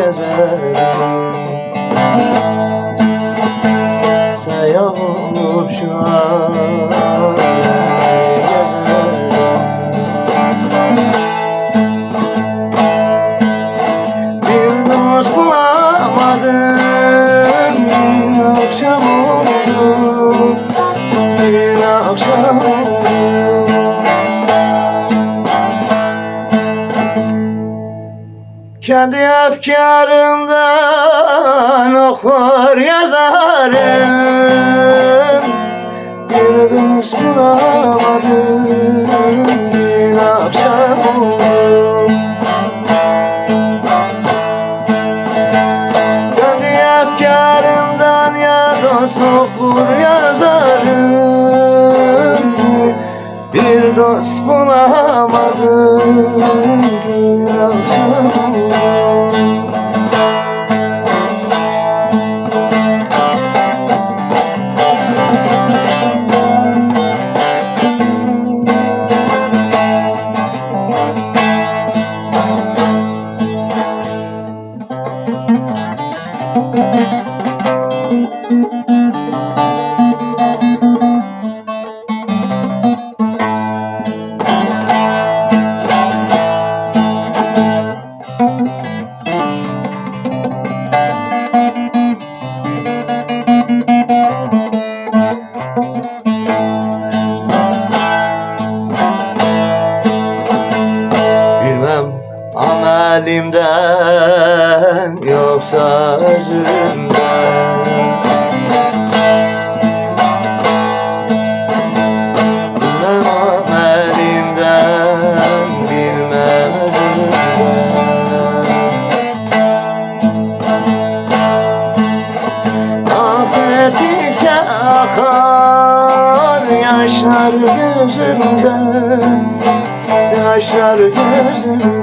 gezerim. Seyahat olup şu an gezerim. Bir dost bulamadım, bir akşam oldu, bir akşam oldu. Kendi efkarımdan okur yazarım. Bir dost bulamadım, bir akşam oldu. Kendi efkarımdan ya dost okur yazarım. Bir dost bulamadım, bir akşam oldu. Bilmem amelimden yoksa özümden. Bilmem amelimden, bilmem özümden. Affettikçe akar yaşlar gözümden, yaşlar gözümden.